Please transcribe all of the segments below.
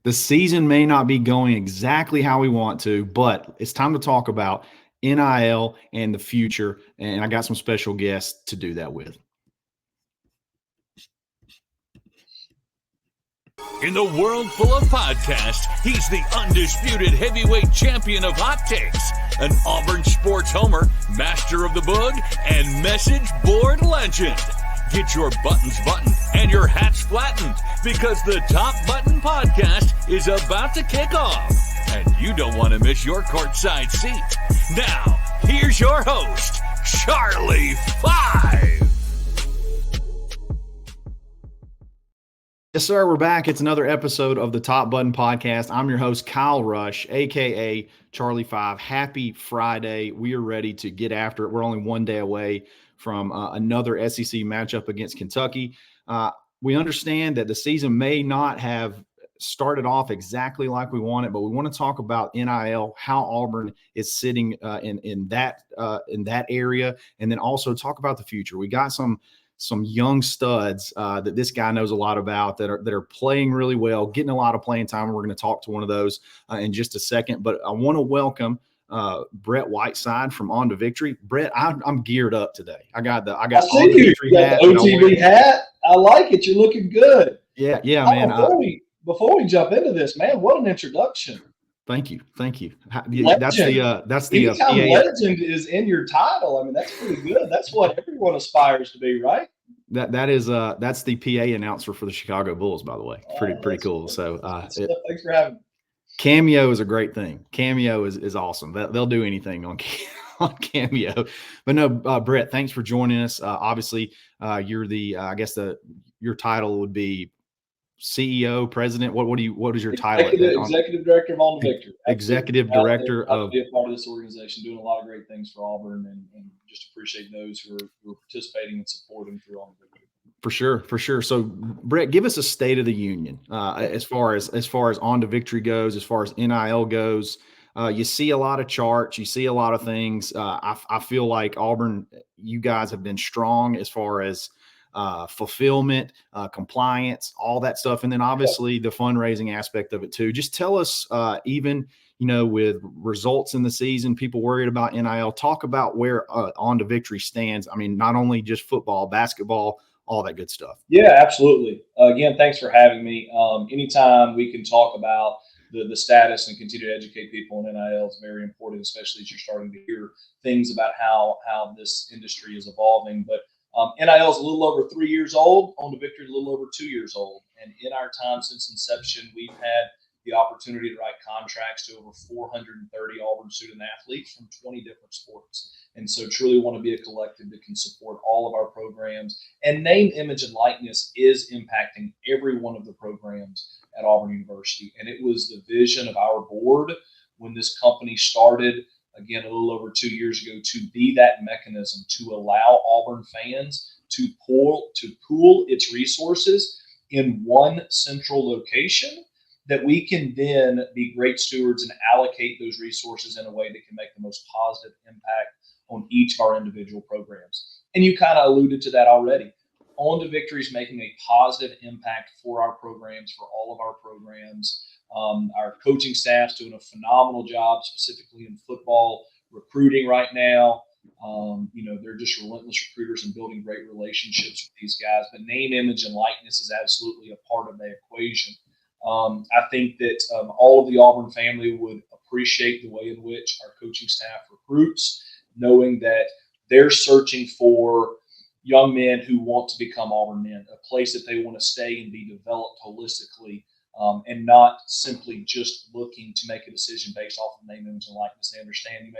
The season may not be going exactly how we want to, but it's time to talk about NIL and the future, and I got some special guests to do that with. In the world full of podcasts, he's the undisputed heavyweight champion of hot takes, an Auburn sports homer, master of the boog, and message board legend. Get your buttons buttoned and your hats flattened because the Top Button Podcast is about to kick off. And you don't want to miss your courtside seat. Now, here's your host, Charlie Five. Yes, sir. We're back. It's another episode of the Top Button Podcast. I'm your host, Kyle Rush, a.k.a. Charlie Five. Happy Friday. We are ready to get after it. We're only one day away from another SEC matchup against Kentucky. We understand that the season may not have started off exactly like we wanted, but we want to talk about NIL, how Auburn is sitting in that area, and then also talk about the future. We got some young studs that this guy knows a lot about that are playing really well, getting a lot of playing time. We're going to talk to one of those in just a second. But I want to welcome Brett Whiteside from On to Victory. Brett, I'm geared up today. I got On to Victory hat. The OTV hat. I like it. You're looking good. Yeah, man. Before we jump into this, man, what an introduction. Thank you. Legend. That's the anytime legend is in your title. I mean, that's pretty good. That's what everyone aspires to be, right? That's the PA announcer for the Chicago Bulls, by the way. Pretty cool. Good. So Thanks for having me. Cameo is a great thing. Cameo is awesome. They'll do anything on Cameo. But no, Brett, thanks for joining us. Obviously, you're your title would be CEO, president. What is your title? Executive Director of On to Victory. Executive Director of. Be a part of this organization, doing a lot of great things for Auburn, and just appreciate those who are participating and supporting through On to Victory. For sure. So, Brett, give us a state of the union as far as On to Victory goes, as far as NIL goes. You see a lot of charts, you see a lot of things. I feel like Auburn, you guys have been strong as far as fulfillment, compliance, all that stuff. And then obviously the fundraising aspect of it too. Just tell us, even, with results in the season, people worried about NIL, talk about where On to Victory stands. I mean, not only just football, basketball, all that good stuff. Yeah, absolutely. Again, thanks for having me. Anytime we can talk about the status and continue to educate people on NIL is very important, especially as you're starting to hear things about how this industry is evolving. But NIL is a little over 3 years old. On to Victory is a little over 2 years old. And in our time since inception, we've had the opportunity to write contracts to over 430 Auburn student athletes from 20 different sports. And so truly want to be a collective that can support all of our programs. And name, image, and likeness is impacting every one of the programs at Auburn University. And it was the vision of our board when this company started, again, a little over 2 years ago, to be that mechanism to allow Auburn fans to pool its resources in one central location, that we can then be great stewards and allocate those resources in a way that can make the most positive impact on each of our individual programs. And you kind of alluded to that already. On to Victory is making a positive impact for our programs, for all of our programs. Our coaching staff's doing a phenomenal job, specifically in football recruiting right now. They're just relentless recruiters and building great relationships with these guys. But name, image, and likeness is absolutely a part of the equation. I think that all of the Auburn family would appreciate the way in which our coaching staff recruits, knowing that they're searching for young men who want to become Auburn men, a place that they want to stay and be developed holistically, and not simply just looking to make a decision based off of name, image, and likeness. They understand you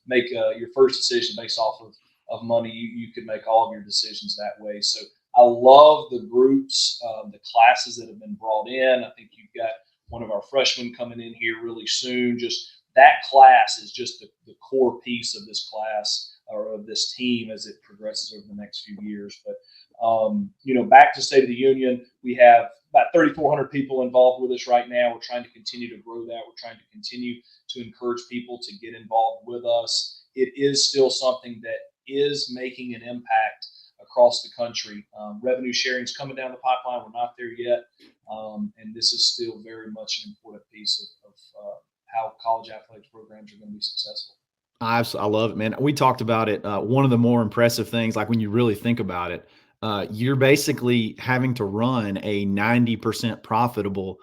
make your first decision based off of money. You could make all of your decisions that way. So I love the groups, the classes that have been brought in. I think you've got one of our freshmen coming in here really soon. Just that class is just the core piece of this class or of this team as it progresses over the next few years. But, back to State of the Union, we have about 3,400 people involved with us right now. We're trying to continue to grow that. We're trying to continue to encourage people to get involved with us. It is still something that is making an impact across the country. Revenue sharing is coming down the pipeline. We're not there yet. And this is still very much an important piece of how college athletics programs are going to be successful. I love it, man. We talked about it. One of the more impressive things, like when you really think about it, you're basically having to run a 90% profitable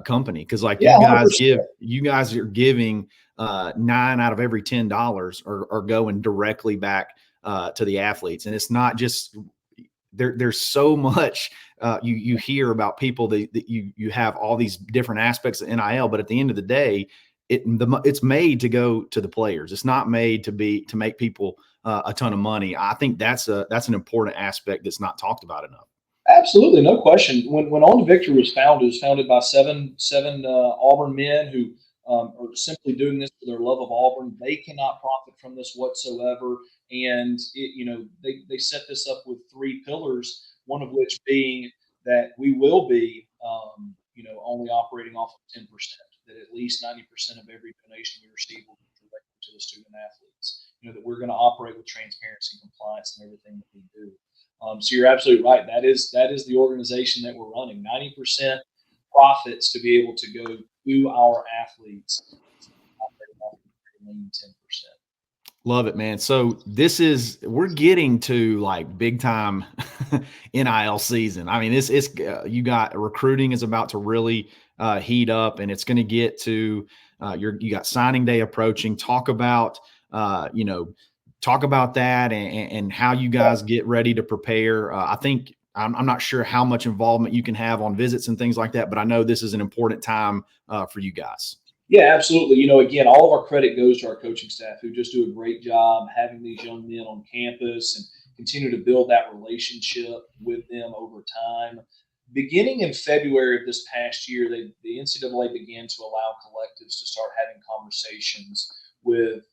company, because like Yeah, you guys are giving 9 out of every $10 are going directly back to the athletes, and it's not just there's so much you hear about people that you have all these different aspects of NIL, but at the end of the day, it's made to go to the players. It's not made to make people a ton of money. I think that's an important aspect that's not talked about enough. Absolutely, no question. When On to Victory was founded, it was founded by seven Auburn men who are simply doing this for their love of Auburn. They cannot profit from this whatsoever, and they set this up with 3 pillars. One of which being that we will be only operating off of 10%. That at least 90% of every donation we receive will be directed to the student athletes. That we're going to operate with transparency and compliance in everything that we do. So you're absolutely right. That is the organization that we're running. 90% profits to be able to go to our athletes. Operating off of 10%. Love it, man. So we're getting to like big time NIL season. I mean, you got recruiting is about to really heat up, and it's going to get to you got signing day approaching. Talk about that and how you guys get ready to prepare. I think I'm not sure how much involvement you can have on visits and things like that, but I know this is an important time for you guys. Yeah, absolutely. Again, all of our credit goes to our coaching staff, who just do a great job having these young men on campus and continue to build that relationship with them over time. Beginning in February of this past year, the NCAA began to allow collectives to start having conversations with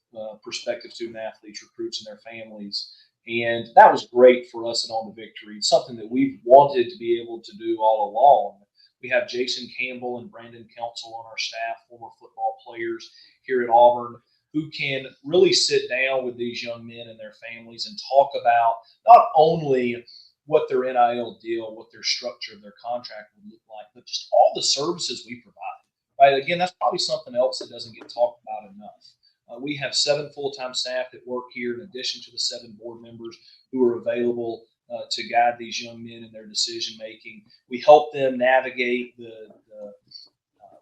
prospective student athletes, recruits, and their families. And that was great for us at On the Victory. It's something that we've wanted to be able to do all along. We have Jason Campbell and Brandon Council on our staff, former football players here at Auburn, who can really sit down with these young men and their families and talk about not only what their NIL deal, what their structure of their contract would look like, but just all the services we provide. Right? Again, that's probably something else that doesn't get talked about enough. We have 7 full-time staff that work here, in addition to the 7 board members who are available to guide these young men in their decision making. We help them navigate the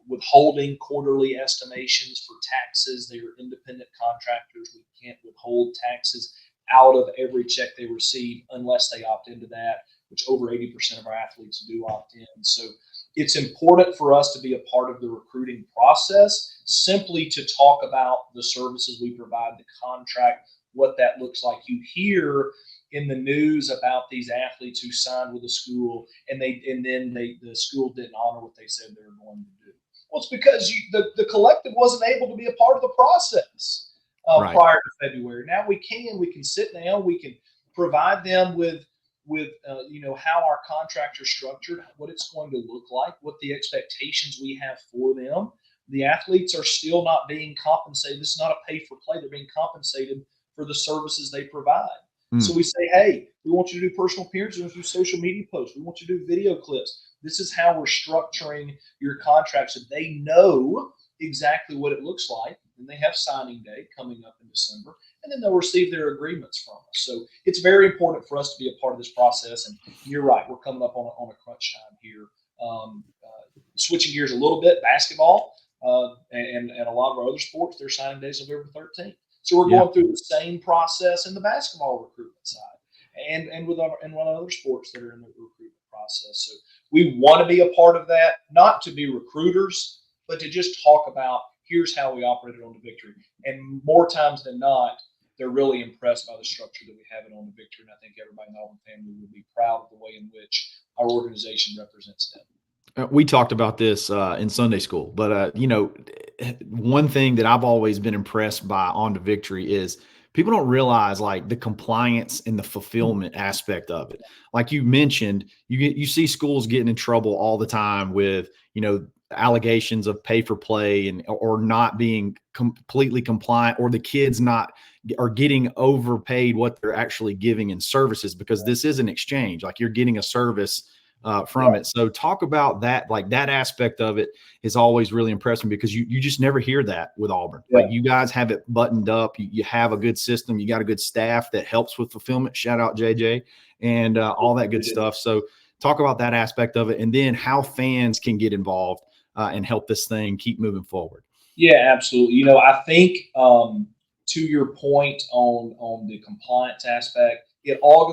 withholding quarterly estimations for taxes. They are independent contractors. We can't withhold taxes out of every check they receive unless they opt into that, which over 80% of our athletes do opt in. So it's important for us to be a part of the recruiting process, simply to talk about the services we provide, the contract, what that looks like. You hear in the news about these athletes who signed with a school and then the school didn't honor what they said they were going to do. Well, it's because the collective wasn't able to be a part of the process Right. prior to February. Now we can sit down, we can provide them with how our contracts are structured, what it's going to look like, what the expectations we have for them. The athletes are still not being compensated. This is not a pay for play. They're being compensated for the services they provide. So we say, hey, we want you to do personal appearances, we want you to do social media posts, we want you to do video clips. This is how we're structuring your contract, so they know exactly what it looks like. And they have signing day coming up in December, and then they'll receive their agreements from us. So it's very important for us to be a part of this process. And you're right, we're coming up on a crunch time here. Switching gears a little bit, basketball and a lot of our other sports, their signing days November 13th. So we're going through the same process in the basketball recruitment side, and with other sports that are in the recruitment process. So we want to be a part of that, not to be recruiters, but to just talk about here's how we operated On the Victory. And more times than not, they're really impressed by the structure that we have it On the Victory. And I think everybody in the Auburn family would be proud of the way in which our organization represents them. We talked about this in Sunday school, but one thing that I've always been impressed by On to Victory is people don't realize like the compliance and the fulfillment aspect of it. Like you mentioned, you see schools getting in trouble all the time with allegations of pay for play and or not being completely compliant, or the kids not are getting overpaid what they're actually giving in services, because this is an exchange. Like, you're getting a service from it. So talk about that. Like, that aspect of it is always really impressive, because you just never hear that with Auburn. Like, you guys have it buttoned up. You have a good system. You got a good staff that helps with fulfillment. Shout out JJ and all that good stuff. So talk about that aspect of it, and then how fans can get involved and help this thing keep moving forward. Yeah, absolutely. I think to your point on the compliance aspect, it all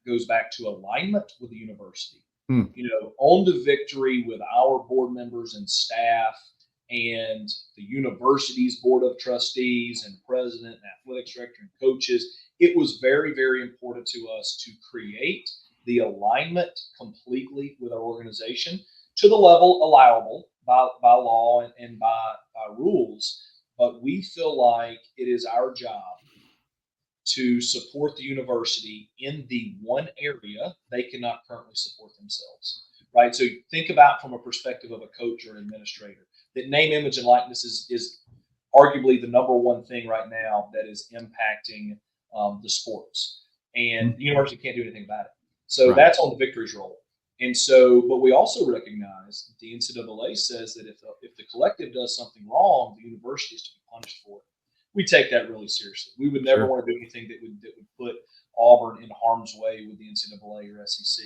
goes back to alignment with the university. On to victory with our board members and staff and the university's board of trustees and president and athletics director and coaches. It was very, very important to us to create the alignment completely with our organization to the level allowable by law and by rules. But we feel like it is our job to support the university in the one area they cannot currently support themselves, right? So think about from a perspective of a coach or an administrator, that name, image, and likeness is arguably the number one thing right now that is impacting the sports. And the university can't do anything about it. So that's on the victory's role. And so, but we also recognize that the NCAA says that if the collective does something wrong, the university is to be punished for it. We take that really seriously. We would never want to do anything that would put Auburn in harm's way with the NCAA or SEC.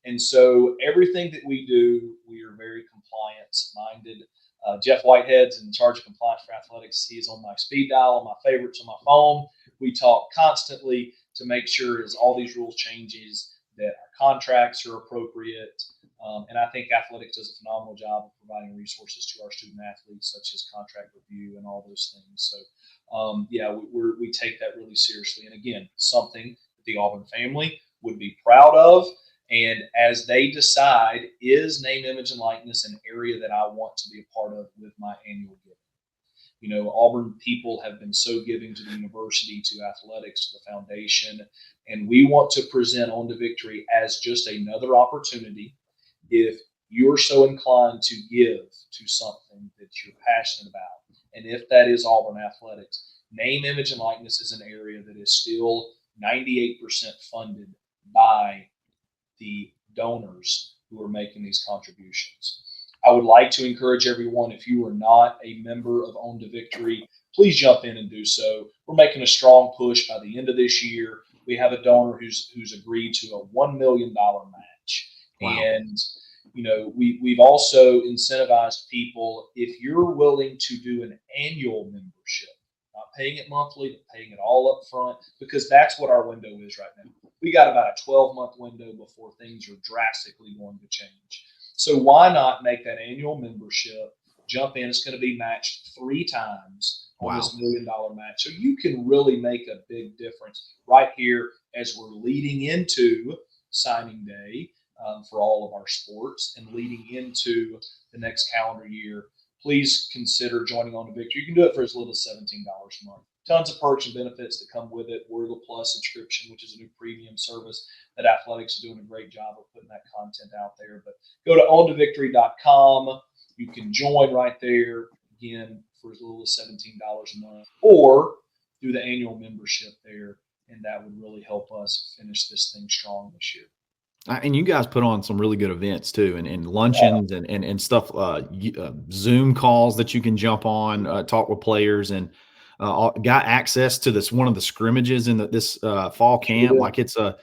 And so everything that we do, we are very compliance-minded. Jeff Whitehead's in charge of compliance for athletics. He is on my speed dial, on my favorites on my phone. We talk constantly to make sure as all these rules changes that our contracts are appropriate. And I think athletics does a phenomenal job of providing resources to our student athletes, such as contract review and all those things. So, we take that really seriously. And again, something that the Auburn family would be proud of. And as they decide, is name, image, and likeness an area that I want to be a part of with my annual giving? Auburn people have been so giving to the university, to athletics, to the foundation, and we want to present On to Victory as just another opportunity. If you're so inclined to give to something that you're passionate about, and if that is Auburn athletics, name, image, and likeness is an area that is still 98% funded by the donors who are making these contributions. I would like to encourage everyone, if you are not a member of On to Victory, please jump in and do so. We're making a strong push by the end of this year. We have a donor who's agreed to a $1 million match. Wow. And we've also incentivized people, if you're willing to do an annual membership, not paying it monthly, but paying it all up front, because that's what our window is right now. We got about a 12-month window before things are drastically going to change. So why not make that annual membership, jump in? It's going to be matched 3 times on this $1 million match. So you can really make a big difference right here as we're leading into signing day for all of our sports and leading into the next calendar year. Please consider joining On to Victory. You can do it for as little as $17 a month. Tons of perks and benefits that come with it. We're the Plus subscription, which is a new premium service that athletics is doing a great job of putting that content out there. But go to ontovictory.com. You can join right there, again, for as little as $17 a month, or do the annual membership there, and that would really help us finish this thing strong this year. And you guys put on some really good events too, and luncheons and stuff, Zoom calls that you can jump on, talk with players, and got access to one of the scrimmages in this fall camp. Like it's a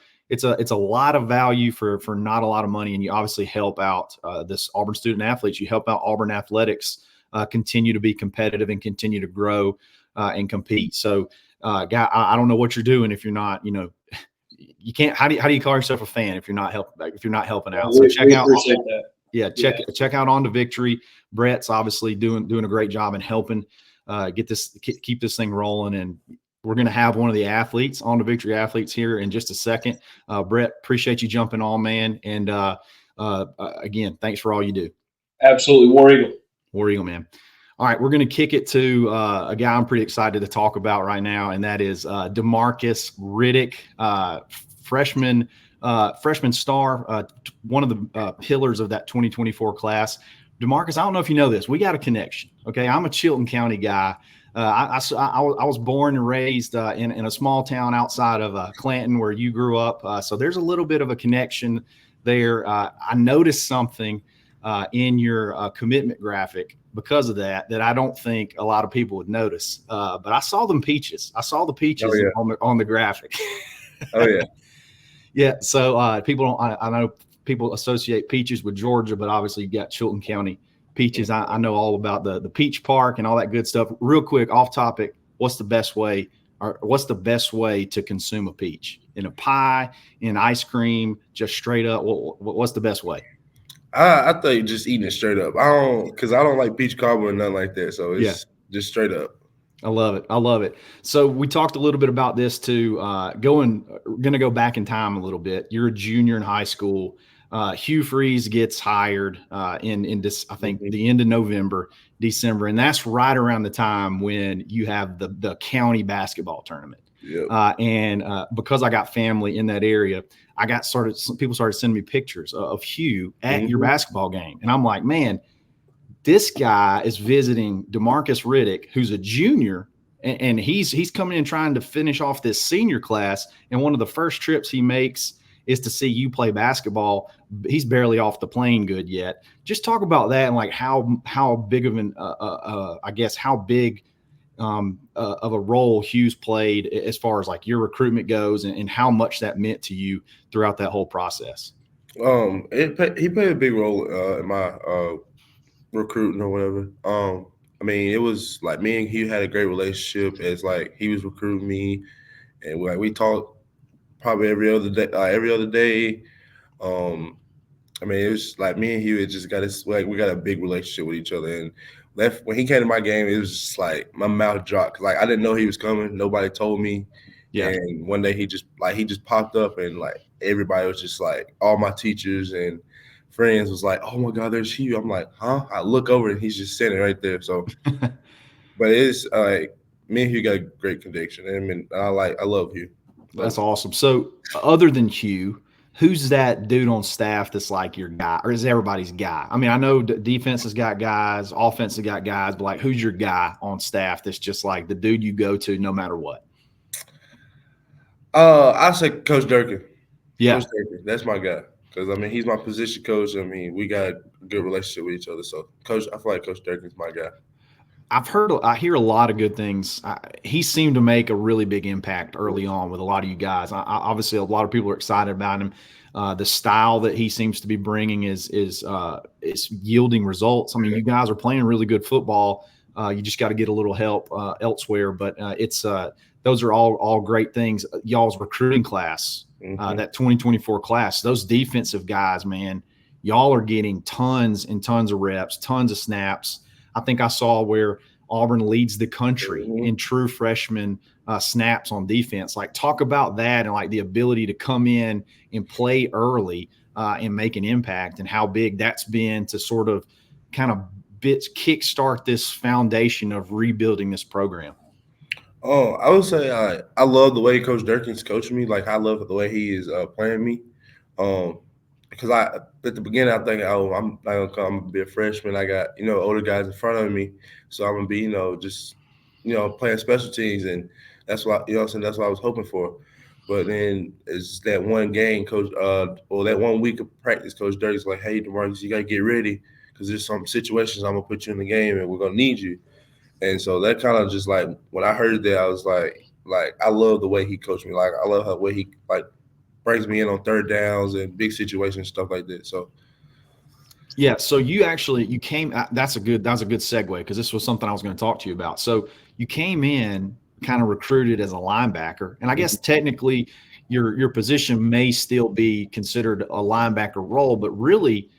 lot of value for not a lot of money, and you obviously help out this Auburn student athletes. You help out Auburn athletics continue to be competitive and continue to grow and compete. So, I don't know what you're doing if you're not, you can't. How do you call yourself a fan if you're not helping out? So check out. Check out On to Victory. Brett's obviously doing a great job in helping keep this thing rolling, and we're going to have one of the athletes, On to Victory athletes, here in just a second. Brett, appreciate you jumping on, man, and again, thanks for all you do. Absolutely, War Eagle, man. All right, we're going to kick it to a guy I'm pretty excited to talk about right now, and that is Demarcus Riddick, freshman star, one of the pillars of that 2024 class. Demarcus, I don't know if you know this. We got a connection. Okay, I'm a Chilton County guy. I was born and raised in a small town outside of Clanton, where you grew up. So there's a little bit of a connection there. I noticed something in your commitment graphic because of that I don't think a lot of people would notice. But I saw them peaches. I saw the peaches on the graphic. Oh yeah. Yeah. So people don't. I know people associate peaches with Georgia, but obviously you got Chilton County peaches. I know all about the peach park and all that good stuff. Real quick, off topic. What's the best way to consume a peach? In a pie, in ice cream, just straight up? What's the best way? I thought you just eating it straight up. Because I don't like peach cobbler or nothing like that. So it's just straight up. I love it. So we talked a little bit about this too. Going to go back in time a little bit. You're a junior in high school. Hugh Freeze gets hired in this, I think, the end of November, December, and that's right around the time when you have the county basketball tournament. Yep. And because I got family in that area, people started sending me pictures of Hugh at your basketball game, and I'm like, man, this guy is visiting Demarcus Riddick, who's a junior, and he's coming in trying to finish off this senior class, and one of the first trips he makes is to see you play basketball. He's barely off the plane good yet. Just talk about that and like how big of an I guess how big of a role Hugh's played as far as like your recruitment goes, and how much that meant to you throughout that whole process. He played a big role in my recruiting or whatever. I mean, it was like me and Hugh had a great relationship as like he was recruiting me, and we talked probably every other day. I mean, it was like me and Hugh just got this, like, we got a big relationship with each other. And when he came to my game, it was just like my mouth dropped. Like I didn't know he was coming. Nobody told me. Yeah. And one day he just popped up, and like everybody was just like, all my teachers and friends was like, oh my God, there's Hugh. I'm like, huh? I look over and he's just sitting right there. So, but it's like me and Hugh got a great connection. I mean, I love Hugh. That's awesome. So other than Hugh, who's that dude on staff that's like your guy, or is everybody's guy? I mean, I know defense has got guys, offense has got guys, but like, who's your guy on staff that's just like the dude you go to no matter what? I say Coach Durkin. Yeah. Coach Durkin, that's my guy. Because, I mean, he's my position coach. I mean, we got a good relationship with each other. So, I feel like Coach Durkin's my guy. I hear a lot of good things. He seemed to make a really big impact early on with a lot of you guys. Obviously, a lot of people are excited about him. The style that he seems to be bringing is yielding results. I mean, you guys are playing really good football. You just got to get a little help elsewhere. But those are all great things. Y'all's recruiting class, that 2024 class, those defensive guys, man, y'all are getting tons and tons of reps, tons of snaps. I think I saw where Auburn leads the country in true freshman snaps on defense. Like, talk about that and like the ability to come in and play early and make an impact, and how big that's been to sort of kind of kickstart this foundation of rebuilding this program. Oh, I would say I love the way Coach Durkin's coaching me. Like, I love the way he is playing me. Because at the beginning, I think, I'm not gonna come. I'm gonna be a freshman. I got older guys in front of me, so I'm gonna be just playing special teams, and that's what that's what I was hoping for. But then it's that one game, Coach, or that 1 week of practice, Coach Durkin's like, hey, Demarcus, you gotta get ready because there's some situations I'm gonna put you in the game, and we're gonna need you. And so that kind of just like when I heard that, I was like I love the way he coached me. Like I love the way he brings me in on third downs and big situations, stuff like that. So, yeah. So you came. That's a good segue, because this was something I was going to talk to you about. So you came in kind of recruited as a linebacker, and I guess technically your position may still be considered a linebacker role, but really,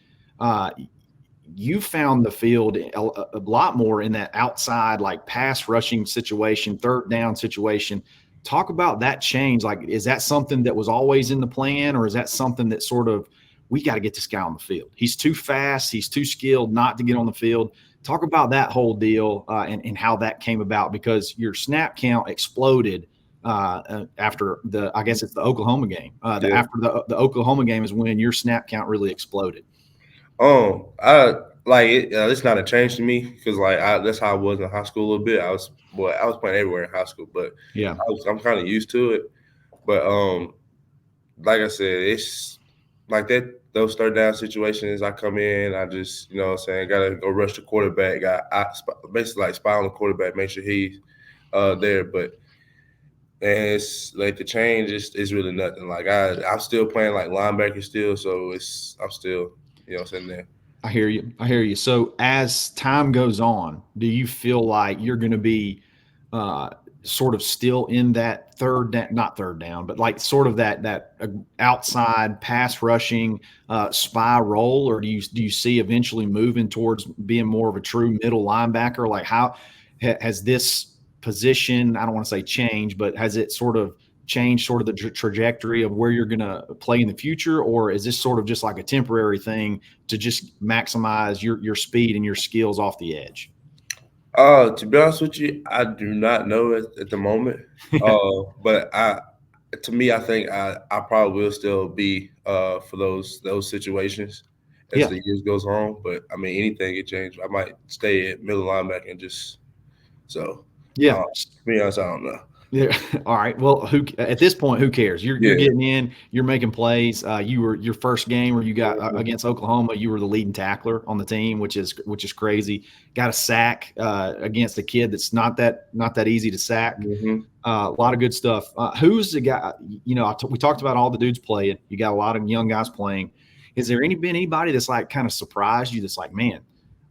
you found the field a lot more in that outside, like pass rushing situation, third down situation. Talk about that change. Like, is that something that was always in the plan, or is that something that sort of, we got to get this guy on the field? He's too fast. He's too skilled not to get on the field. Talk about that whole deal and how that came about, because your snap count exploded after I guess it's the Oklahoma game. After the Oklahoma game is when your snap count really exploded. it's not a change to me because that's how I was in high school a little bit. I was playing everywhere in high school, but Yeah. I'm kind of used to it. But like I said, it's like that. Those third down situations, I come in, I just what I'm saying, gotta go rush the quarterback. Basically like spy on the quarterback, make sure he's there. But and it's like the change is really nothing. Like I'm still playing like linebacker still, so I'm still what I'm saying there. I hear you. I hear you. So as time goes on, do you feel like you're going to be uh, sort of still in that not third down, but like sort of that outside pass rushing spy role, or do you see eventually moving towards being more of a true middle linebacker? Like how has this position? I don't want to say change, but has it sort of change sort of the trajectory of where you're going to play in the future, or is this sort of just like a temporary thing to just maximize your speed and your skills off the edge? To be honest with you, I do not know at the moment. But to me, I think I probably will still be for those situations as Yeah, the years goes on. But I mean, anything can change. I might stay at middle linebacker and just so. yeah. To be honest, I don't know. Yeah. All right. Well, who at this point, who cares? You're Yeah. getting in. You're making plays. You were your first game where you got against Oklahoma. You were the leading tackler on the team, which is crazy. Got a sack against a kid that's not that easy to sack. Mm-hmm. A lot of good stuff. Who's the guy? We talked about all the dudes playing. You got a lot of young guys playing. Is there been anybody that's like kind of surprised you? That's like, man,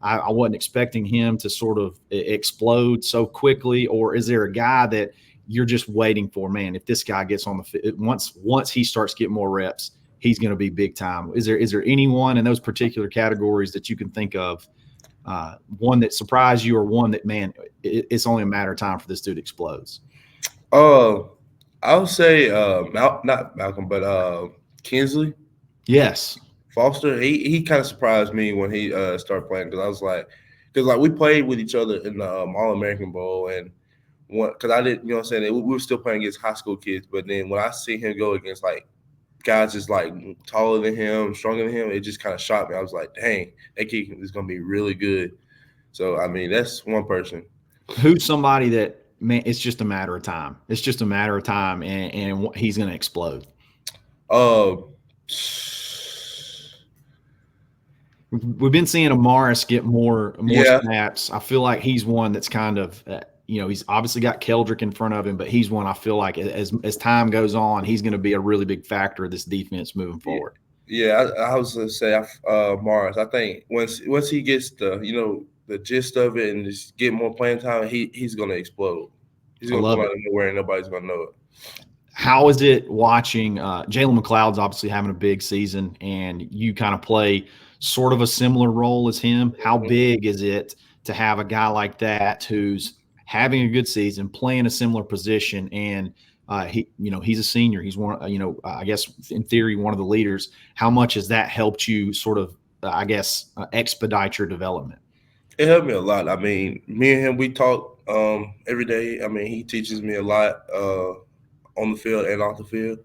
I wasn't expecting him to sort of explode so quickly. Or is there a guy that you're just waiting for? Man, if this guy gets on the field, once he starts getting more reps, he's going to be big time. Is there anyone in those particular categories that you can think of? One that surprised you, or one that, man, it's only a matter of time for this dude explodes? I would say not Malcolm, but Kinsley Yes. Foster. He kind of surprised me when he started playing because I was like, we played with each other in the All American Bowl, and because I didn't, what I'm saying, we were still playing against high school kids, but then when I see him go against like guys just like taller than him, stronger than him, it just kind of shocked me. I was like, dang, that kid is gonna be really good. So I mean, that's one person. Who's somebody that, man, it's just a matter of time. It's just a matter of time, and he's going to explode. Uh, We've been seeing Amaris get more yeah, snaps. I feel like he's one that's kind of, he's obviously got Keldrick in front of him, but he's one I feel like as time goes on, he's going to be a really big factor of this defense moving forward. yeah. I was gonna say Morris. I think once he gets the gist of it and just get more playing time, he's gonna explode. He's I gonna love come it. out of nowhere and nobody's gonna know it. How is it watching Jalen McLeod's obviously having a big season, and you kind of play sort of a similar role as him? How big is it to have a guy like that who's having a good season, playing a similar position, and he's a senior. He's one, I guess in theory, one of the leaders. How much has that helped you sort of, expedite your development? It helped me a lot. I mean, me and him, we talk every day. I mean, he teaches me a lot on the field and off the field.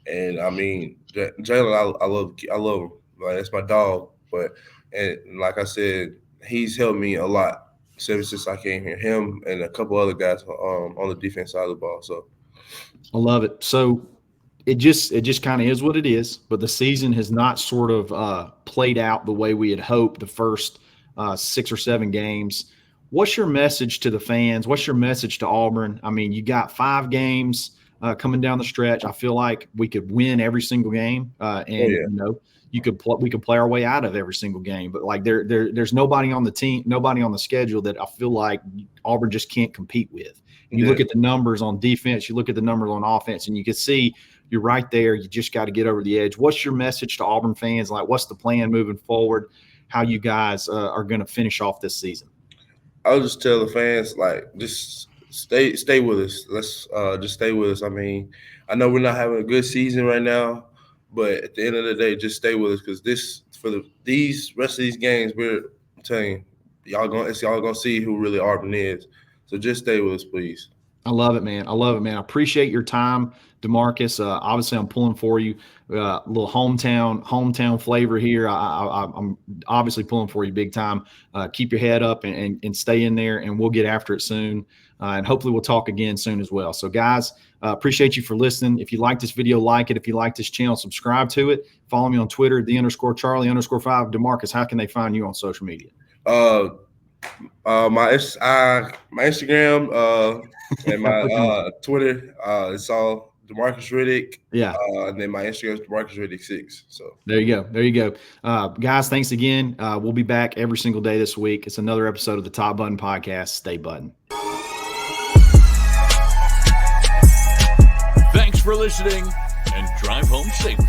And I mean, Jalen, I love him. Like that's my dog. But and like I said, he's helped me a lot since I came here. Him and a couple other guys on the defense side of the ball. So I love it. So it just kind of is what it is. But the season has not sort of played out the way we had hoped. The first 6 or 7 games. What's your message to the fans? What's your message to Auburn? I mean, you got 5 games coming down the stretch. I feel like we could win every single game, we could play our way out of every single game. But like there's nobody on the team, nobody on the schedule that I feel like Auburn just can't compete with. And you look at the numbers on defense, you look at the numbers on offense, and you can see you're right there. You just got to get over the edge. What's your message to Auburn fans? Like, what's the plan moving forward? How you guys are going to finish off this season? I'll just tell the fans like just stay with us. Let's just stay with us. I mean, I know we're not having a good season right now, but at the end of the day, just stay with us because these rest of these games, I'm telling you, y'all gonna see who really Auburn is. So just stay with us, please. I love it, man. I love it, man. I appreciate your time, Demarcus. Obviously, I'm pulling for you. A little hometown flavor here. I'm obviously pulling for you big time. Keep your head up and stay in there, and we'll get after it soon. And hopefully we'll talk again soon as well. So, guys, appreciate you for listening. If you like this video, like it. If you like this channel, subscribe to it. Follow me on Twitter, _Charlie_5. Demarcus, how can they find you on social media? My Instagram and my Twitter, it's all Demarcus Riddick. Yeah. And then my Instagram is Demarcus Riddick 6. So there you go. There you go. Guys, thanks again. We'll be back every single day this week. It's another episode of the Top Button Podcast. Stay button. Thanks for listening, and drive home safely.